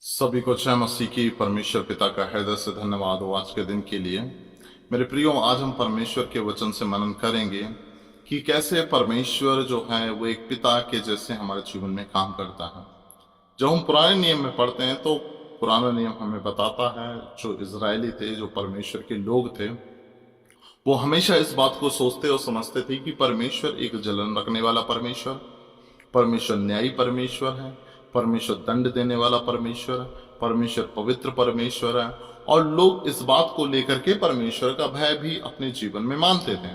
सभी को जय मसीह की। परमेश्वर पिता का हृदय से धन्यवाद हो आज के दिन के लिए। मेरे प्रियो, आज हम परमेश्वर के वचन से मनन करेंगे कि कैसे परमेश्वर जो है वो एक पिता के जैसे हमारे जीवन में काम करता है। जब हम पुराने नियम में पढ़ते हैं तो पुराना नियम हमें बताता है जो इजरायली थे, जो परमेश्वर के लोग थे, वो हमेशा इस बात को सोचते और समझते थे कि परमेश्वर एक जलन रखने वाला परमेश्वर, परमेश्वर न्यायी परमेश्वर है, परमेश्वर दंड देने वाला परमेश्वर है, परमेश्वर पवित्र परमेश्वर है। और लोग इस बात को लेकर के परमेश्वर का भय भी अपने जीवन में मानते थे।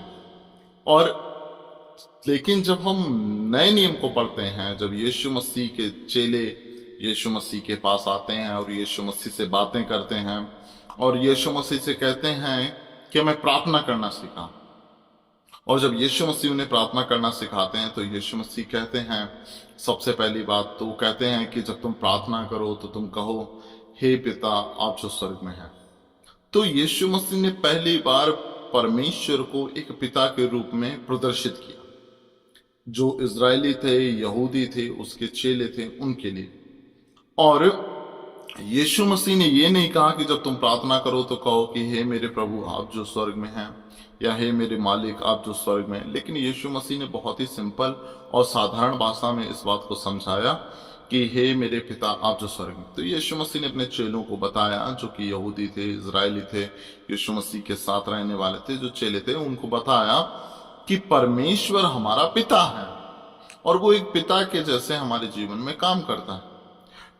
और लेकिन जब हम नए नियम को पढ़ते हैं, जब यीशु मसीह के चेले यीशु मसीह के पास आते हैं और यीशु मसीह से बातें करते हैं और यीशु मसीह से कहते हैं कि मैं प्रार्थना करना सीखा, और जब यीशु मसीह उन्हें प्रार्थना करना सिखाते हैं तो यीशु मसीह कहते हैं, सबसे पहली बात तो वो कहते हैं कि जब तुम प्रार्थना करो तो तुम कहो, हे पिता आप जो स्वर्ग में हैं। तो यीशु मसीह ने पहली बार परमेश्वर को एक पिता के रूप में प्रदर्शित किया, जो इजरायली थे, यहूदी थे, उसके चेले थे, उनके लिए। और यीशु मसीह ने ये नहीं कहा कि जब तुम प्रार्थना करो तो कहो कि हे मेरे प्रभु आप जो स्वर्ग में हैं, या हे मेरे मालिक आप जो स्वर्ग में हैं। लेकिन यीशु मसीह ने बहुत ही सिंपल और साधारण भाषा में इस बात को समझाया कि हे मेरे पिता आप जो स्वर्ग में। तो यीशु मसीह ने अपने चेलों को बताया, जो कि यहूदी थे, इजरायली थे, यीशु मसीह के साथ रहने वाले थे, जो चेले थे, उनको बताया कि परमेश्वर हमारा पिता है और वो एक पिता के जैसे हमारे जीवन में काम करता है।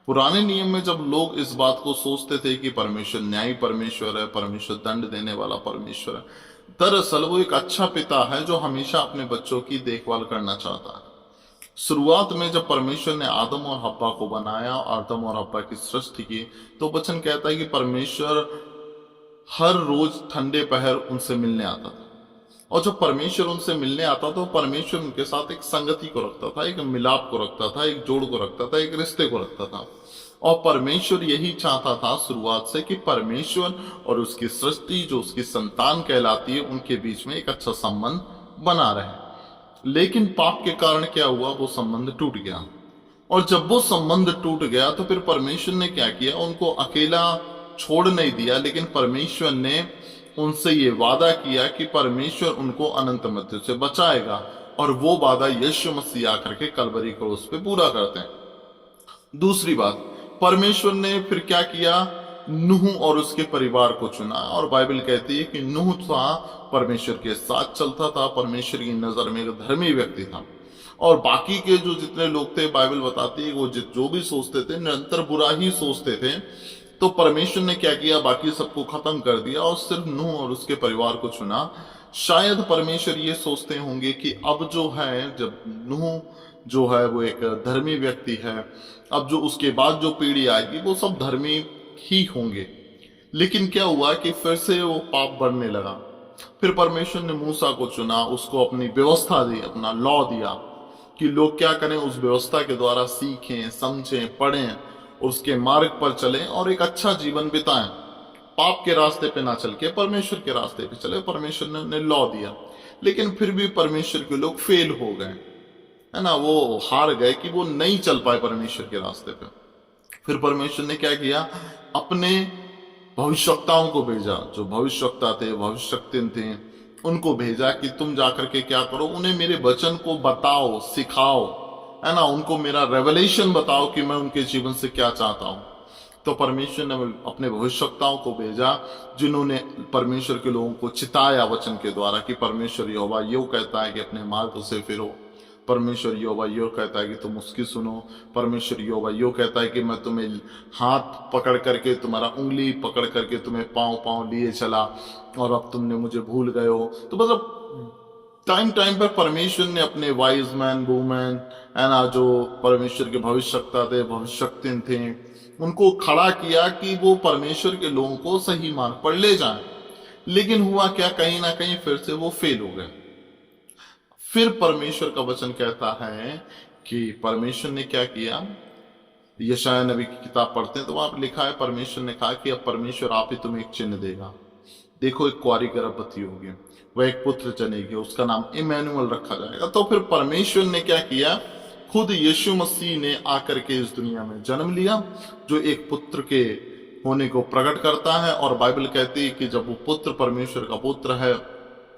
पुराने नियम में जब लोग इस बात को सोचते थे कि परमेश्वर न्यायी परमेश्वर है, परमेश्वर दंड देने वाला परमेश्वर है, दरअसल वो एक अच्छा पिता है जो हमेशा अपने बच्चों की देखभाल करना चाहता है। शुरुआत में जब परमेश्वर ने आदम और हव्वा को बनाया, आदम और हव्वा की सृष्टि की, तो वचन कहता है कि परमेश्वर हर रोज ठंडे पहर उनसे मिलने आता था। और जब परमेश्वर उनसे मिलने आता तो परमेश्वर उनके साथ एक संगति को रखता था, एक मिलाप को रखता था, एक जोड़ को रखता था, एक रिश्ते को रखता था। और परमेश्वर यही चाहता था शुरुआत से कि परमेश्वर और उसकी सृष्टि, जो उसकी संतान कहलाती है, उनके बीच में एक अच्छा संबंध बना रहे। लेकिन पाप के कारण क्या हुआ, वो संबंध टूट गया। और जब वो संबंध टूट गया तो फिर परमेश्वर ने क्या किया, उनको अकेला छोड़ नहीं दिया, लेकिन परमेश्वर ने उनसे ये वादा किया कि परमेश्वर उनको अनंत मृत्यु से बचाएगा। और वो वादा यीशु मसीह आकर के कलवरी क्रूस पे पूरा करते हैं। दूसरी बात, परमेश्वर ने फिर क्या किया, नूह और उसके परिवार को चुना। और बाइबल कहती है कि नूह था परमेश्वर के साथ चलता था, परमेश्वर की नजर में एक धर्मी व्यक्ति था। और बाकी के जो जितने लोग थे, बाइबल बताती है वो जो भी सोचते थे, निरंतर बुरा ही सोचते थे। तो परमेश्वर ने क्या किया, बाकी सबको खत्म कर दिया और सिर्फ नूह और उसके परिवार को चुना। शायद परमेश्वर ये सोचते होंगे कि अब जो है, जब नूह जो है वो एक धर्मी व्यक्ति है, अब जो उसके बाद जो पीढ़ी आएगी वो सब धर्मी ही होंगे। लेकिन क्या हुआ कि फिर से वो पाप बढ़ने लगा। फिर परमेश्वर ने मूसा को चुना, उसको अपनी व्यवस्था दी, अपना लॉ दिया कि लोग क्या करें, उस व्यवस्था के द्वारा सीखें, समझें, पढ़ें, उसके मार्ग पर चलें और एक अच्छा जीवन बिताएं। पाप के रास्ते पे ना चल के परमेश्वर के रास्ते पे चले। परमेश्वर ने उन्हें लॉ दिया, लेकिन फिर भी परमेश्वर के लोग फेल हो गए, है ना, वो हार गए कि वो नहीं चल पाए परमेश्वर के रास्ते पे। फिर परमेश्वर ने क्या किया, अपने भविष्यवक्ताओं को भेजा, जो भविष्यवक्ता थे, भविष्यवक्तिन थे, उनको भेजा कि तुम जाकर के क्या करो, उन्हें मेरे वचन को बताओ, सिखाओ, है ना, उनको मेरा रेवलेशन बताओ कि मैं उनके जीवन से क्या चाहता हूं। तो परमेश्वर ने अपने भविष्यवक्ताओं को भेजा, जिन्होंने परमेश्वर के लोगों को चिताया वचन के द्वारा कि परमेश्वर यहोवा यो कहता है कि अपने मार्ग से फिरो, परमेश्वर यहोवा यो कहता है कि तुम उसकी सुनो, परमेश्वर यहोवा यो कहता है कि मैं तुम्हें हाथ पकड़ करके, तुम्हारा उंगली पकड़ करके तुम्हें पांव पांव लिए चला और अब तुमने मुझे भूल गए हो। तो मतलब टाइम टाइम पर परमेश्वर ने अपने वाइज मैन, वुमेन, है ना, जो परमेश्वर के भविष्यवक्ता थे, भविष्यवक्तिन थे, उनको खड़ा किया कि वो परमेश्वर के लोगों को सही मार्ग पर ले जाएं। लेकिन हुआ क्या, कहीं ना कहीं फिर से वो फेल हो गए। फिर परमेश्वर का वचन कहता है कि परमेश्वर ने क्या किया, यशायाह नबी की किताब पढ़ते हैं तो वहां पर लिखा है, परमेश्वर ने कहा कि अब परमेश्वर आप ही तुम्हें एक चिन्ह देगा। देखो, एक कुंवारी गर्भवती होगी, वह एक पुत्र जनेगी, उसका नाम इमैनुअल रखा जाएगा। तो फिर परमेश्वर ने क्या किया, खुद यीशु मसीह ने आकर के इस दुनिया में जन्म लिया, जो एक पुत्र के होने को प्रकट करता है। और बाइबल कहती है कि जब वो पुत्र परमेश्वर का पुत्र है,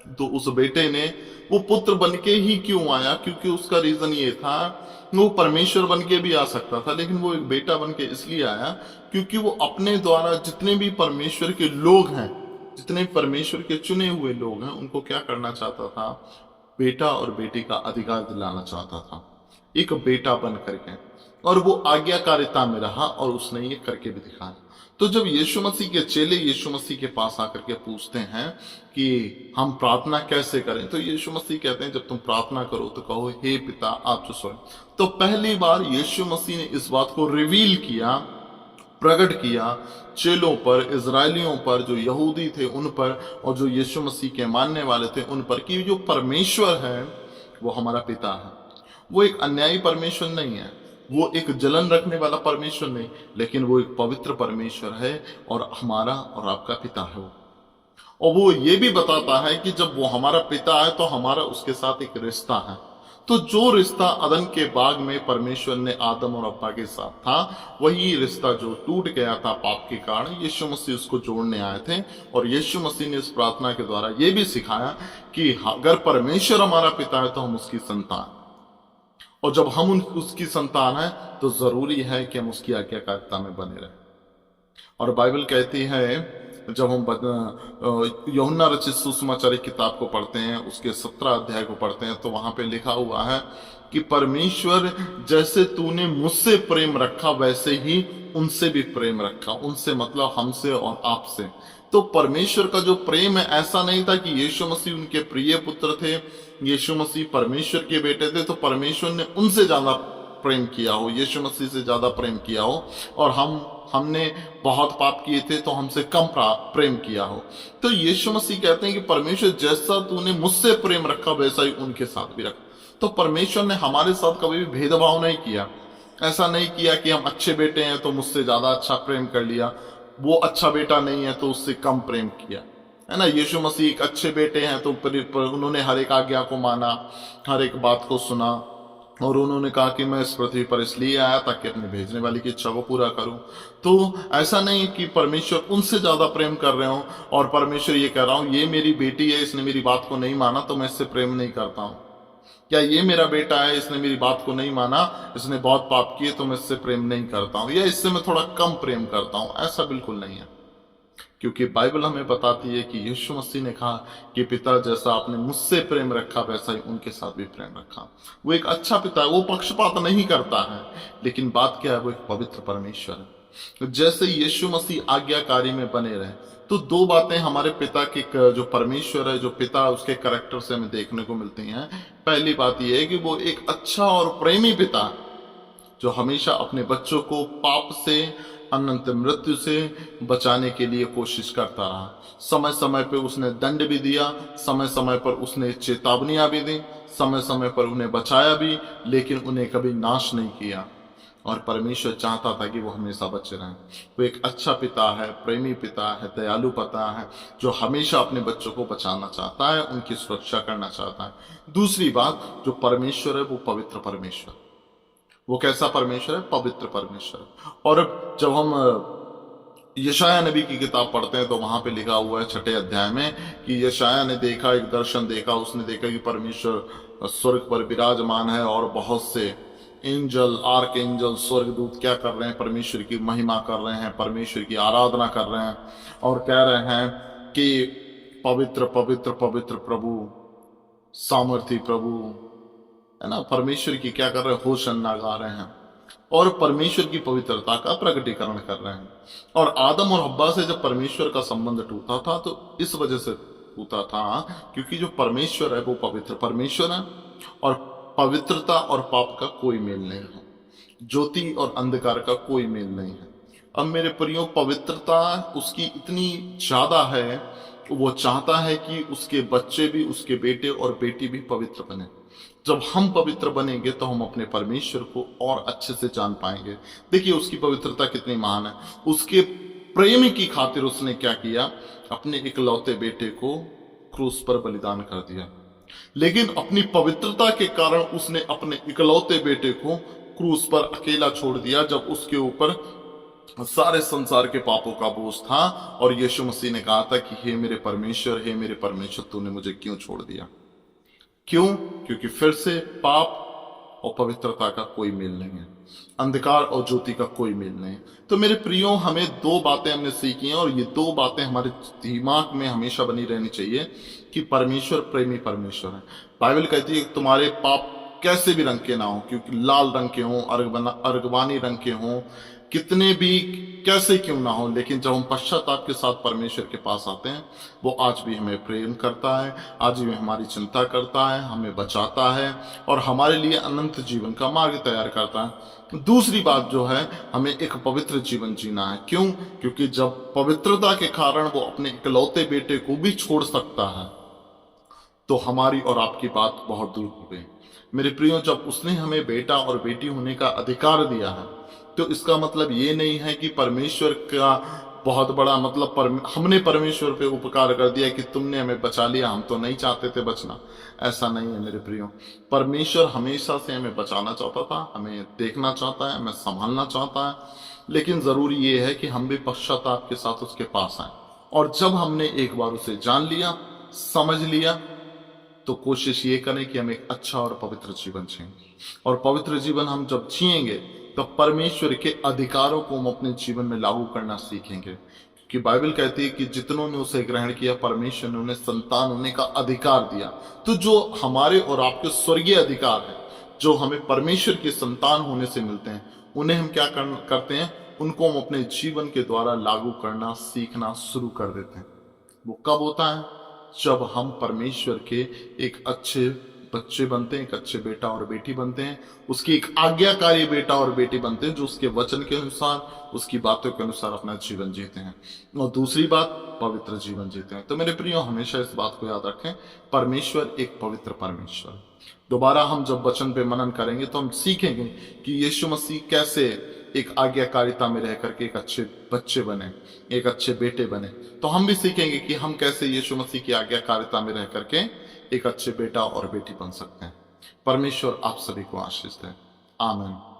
तो उस बेटे ने वो पुत्र बनके ही क्यों आया, क्योंकि उसका रीजन ये था, वो परमेश्वर बनके भी आ सकता था, लेकिन वो एक बेटा बनके इसलिए आया क्योंकि वो अपने द्वारा जितने भी परमेश्वर के लोग हैं, जितने परमेश्वर के चुने हुए लोग हैं, उनको क्या करना चाहता था, बेटा और बेटी का अधिकार दिलाना चाहता था, एक बेटा बन करके। और वो आज्ञाकारिता में रहा और उसने ये करके भी दिखाया। तो जब यीशु मसीह के चेले यीशु मसीह के पास आकर के पूछते हैं कि हम प्रार्थना कैसे करें, तो यीशु मसीह कहते हैं जब तुम प्रार्थना करो तो कहो, हे पिता आप जो स्वर्ग। तो पहली बार यीशु मसीह ने इस बात को रिवील किया, प्रकट किया चेलों पर, इजरायलियों पर, जो यहूदी थे उन पर, और जो यीशु मसीह के मानने वाले थे उन पर, कि जो परमेश्वर है वो हमारा पिता है। वो एक अन्यायी परमेश्वर नहीं है, वो एक जलन रखने वाला परमेश्वर नहीं, लेकिन वो एक पवित्र परमेश्वर है और हमारा और आपका पिता है वो। और वो ये भी बताता है कि जब वो हमारा पिता है तो हमारा उसके साथ एक रिश्ता है। तो जो रिश्ता अदन के बाग में परमेश्वर ने आदम और अब्बा के साथ था, वही रिश्ता जो टूट गया था पाप के कारण, यीशु मसीह उसको जोड़ने आए थे। और यीशु मसीह ने इस प्रार्थना के द्वारा ये भी सिखाया कि अगर परमेश्वर हमारा पिता है तो हम उसकी संतान, और जब हम उसकी संतान है तो जरूरी है कि हम उसकी आज्ञाकारिता में बने रहें। और बाइबल कहती है, जब हम यूहन्ना रचित सुसमाचार किताब को पढ़ते हैं, उसके 17 अध्याय को पढ़ते हैं, तो वहां पे लिखा हुआ है कि परमेश्वर जैसे तूने मुझसे प्रेम रखा वैसे ही उनसे भी प्रेम रखा। उनसे मतलब हमसे और आपसे। तो परमेश्वर का जो प्रेम है, ऐसा नहीं था कि यीशु मसीह उनके प्रिय पुत्र थे, यीशु मसीह परमेश्वर के बेटे थे, तो परमेश्वर ने उनसे ज्यादा प्रेम किया हो, यीशु मसीह से ज्यादा प्रेम किया हो, और हमने बहुत पाप किए थे तो हमसे कम प्रेम किया हो। तो यीशु मसीह कहते हैं कि परमेश्वर जैसा तूने मुझसे प्रेम रखा वैसा ही उनके साथ भी रखा। तो परमेश्वर ने हमारे साथ कभी भी भेदभाव नहीं किया। ऐसा नहीं किया कि हम अच्छे बेटे हैं तो मुझसे ज्यादा अच्छा प्रेम कर लिया, वो अच्छा बेटा नहीं है तो उससे कम प्रेम किया, है ना। यीशु मसीह एक अच्छे बेटे हैं तो उन्होंने हर एक आज्ञा को माना, हर एक बात को सुना, और उन्होंने कहा कि मैं इस पृथ्वी पर इसलिए आया ताकि अपने भेजने वाले की इच्छा को पूरा करूं। तो ऐसा नहीं कि परमेश्वर उनसे ज्यादा प्रेम कर रहे हो और परमेश्वर ये कह रहा हूं ये मेरी बेटी है, इसने मेरी बात को नहीं माना तो मैं इससे प्रेम नहीं करता हूं, क्या ये मेरा बेटा है, इसने मेरी बात को नहीं माना, इसने बहुत पाप किए तो मैं इससे प्रेम नहीं करता हूं, या इससे मैं थोड़ा कम प्रेम करता हूं। ऐसा बिल्कुल नहीं है, क्योंकि बाइबल हमें बताती है कि यीशु मसीह ने कहा कि पिता जैसा आपने मुझसे प्रेम रखा वैसा ही उनके साथ भी प्रेम रखा। वो एक अच्छा पिता है, वो पक्षपात नहीं करता है, लेकिन बात क्या है, वो एक पवित्र परमेश्वर है। जैसे यीशु मसीह आज्ञाकारी में बने रहे, तो दो बातें हमारे पिता के, जो परमेश्वर है, जो पिता, उसके कैरेक्टर से हमें देखने को मिलती हैं। पहली बात यह है कि वो एक अच्छा और प्रेमी पिता है, जो हमेशा अपने बच्चों को पाप से, अनंत मृत्यु से बचाने के लिए कोशिश करता रहा। समय समय पर उसने दंड भी दिया, समय समय पर उसने चेतावनियां भी दी, समय समय पर उन्हें बचाया भी, लेकिन उन्हें कभी नाश नहीं किया। और परमेश्वर चाहता था कि वो हमेशा बचे रहें। वो एक अच्छा पिता है, प्रेमी पिता है, दयालु पिता है, जो हमेशा अपने बच्चों को बचाना चाहता है, उनकी सुरक्षा करना चाहता है। दूसरी बात, जो परमेश्वर है वो पवित्र परमेश्वर। वो कैसा परमेश्वर है? पवित्र परमेश्वर। और जब हम यशाया नबी की किताब पढ़ते हैं तो वहां पे लिखा हुआ है 6 अध्याय में कि यशाया ने देखा, एक दर्शन देखा, उसने देखा कि परमेश्वर स्वर्ग पर विराजमान है और बहुत से एंजल, आर्क एंजल, स्वर्गदूत क्या कर रहे हैं? परमेश्वर की महिमा कर रहे हैं, परमेश्वर की आराधना कर रहे हैं और कह रहे हैं कि पवित्र पवित्र पवित्र प्रभु, सामर्थी प्रभु, है ना। परमेश्वर की क्या कर रहे हैं? होशन्ना गा रहे हैं और परमेश्वर की पवित्रता का प्रकटीकरण कर रहे हैं। और आदम और हव्वा से जब परमेश्वर का संबंध टूटा था तो इस वजह से टूटा था क्योंकि जो परमेश्वर है वो पवित्र परमेश्वर है और पवित्रता और पाप का कोई मेल नहीं है, ज्योति और अंधकार का कोई मेल नहीं है। अब मेरे प्रियो, पवित्रता उसकी इतनी ज्यादा है, वो चाहता है कि उसके बच्चे भी, उसके बेटे और बेटी भी पवित्र बने। जब हम पवित्र बनेंगे तो हम अपने परमेश्वर को और अच्छे से जान पाएंगे। देखिए उसकी पवित्रता कितनी महान है। उसके प्रेम की खातिर उसने क्या किया? अपने इकलौते बेटे को क्रूस पर बलिदान कर दिया। लेकिन अपनी पवित्रता के कारण उसने अपने इकलौते बेटे को क्रूस पर अकेला छोड़ दिया, जब उसके ऊपर सारे संसार के पापों का बोझ था। और यीशु मसीह ने कहा था कि हे मेरे परमेश्वर, हे मेरे परमेश्वर, तूने मुझे क्यों छोड़ दिया? क्यों? क्योंकि फिर से पाप और पवित्रता का कोई मेल नहीं है, अंधकार और ज्योति का कोई मेल नहीं है। तो मेरे प्रियो, हमें दो बातें हमने सीखी हैं, और ये दो बातें हमारे दिमाग में हमेशा बनी रहनी चाहिए कि परमेश्वर प्रेमी परमेश्वर है। बाइबल कहती है कि तुम्हारे पाप कैसे भी रंग के ना हो, क्योंकि लाल रंग के हों, अर्गवानी रंग के हों, कितने भी कैसे क्यों ना हो, लेकिन जब हम पश्चाताप के साथ परमेश्वर के पास आते हैं, वो आज भी हमें प्रेम करता है, आज भी हमारी चिंता करता है, हमें बचाता है और हमारे लिए अनंत जीवन का मार्ग तैयार करता है। दूसरी बात जो है, हमें एक पवित्र जीवन जीना है। क्यों? क्योंकि जब पवित्रता के कारण वो अपने इकलौते बेटे को भी छोड़ सकता है, तो हमारी और आपकी बात बहुत दूर हो गई। मेरे प्रियो, जब उसने हमें बेटा और बेटी होने का अधिकार दिया है, तो इसका मतलब ये नहीं है कि परमेश्वर का बहुत बड़ा मतलब हमने परमेश्वर पे उपकार कर दिया कि तुमने हमें बचा लिया, हम तो नहीं चाहते थे बचना। ऐसा नहीं है मेरे प्रियो। परमेश्वर हमेशा से हमें बचाना चाहता था, हमें देखना चाहता है, हमें संभालना चाहता है, लेकिन जरूरी ये है कि हम भी पश्चाताप के साथ उसके पास आए। और जब हमने एक बार उसे जान लिया, समझ लिया, तो कोशिश ये करें कि हम एक अच्छा और पवित्र जीवन जिएं। और पवित्र जीवन हम जब जिएंगे, तो परमेश्वर के अधिकारों को हम अपने जीवन में लागू करना सीखेंगे। क्योंकि बाइबल कहती है कि जितनों ने उसे ग्रहण किया, परमेश्वर ने उन्हें संतान होने का अधिकार दिया। तो जो हमारे और आपके स्वर्गीय अधिकार है, जो हमें परमेश्वर के संतान होने से मिलते हैं, उन्हें हम क्या करते हैं? उनको हम अपने जीवन के द्वारा लागू करना सीखना शुरू कर देते हैं। वो कब होता है? जब हम परमेश्वर के एक अच्छे बच्चे बनते हैं, एक अच्छे बेटा और बेटी बनते हैं, उसकी एक आज्ञाकारी बेटा और बेटी बनते हैं, जो उसके वचन के अनुसार, उसकी बातों के अनुसार अपना जीवन जीते हैं। और दूसरी बात, पवित्र जीवन जीते हैं। तो मेरे प्रियो, हमेशा इस बात को याद रखें, परमेश्वर एक पवित्र परमेश्वर। दोबारा हम जब वचन पे मनन करेंगे, तो हम सीखेंगे कि यीशु मसीह कैसे एक आज्ञाकारिता में रह करके एक अच्छे बच्चे बने, एक अच्छे बेटे बने। तो हम भी सीखेंगे कि हम कैसे यीशु मसीह की आज्ञाकारिता में रह करके एक अच्छे बेटा और बेटी बन सकते हैं। परमेश्वर आप सभी को आशीष दे। आमीन।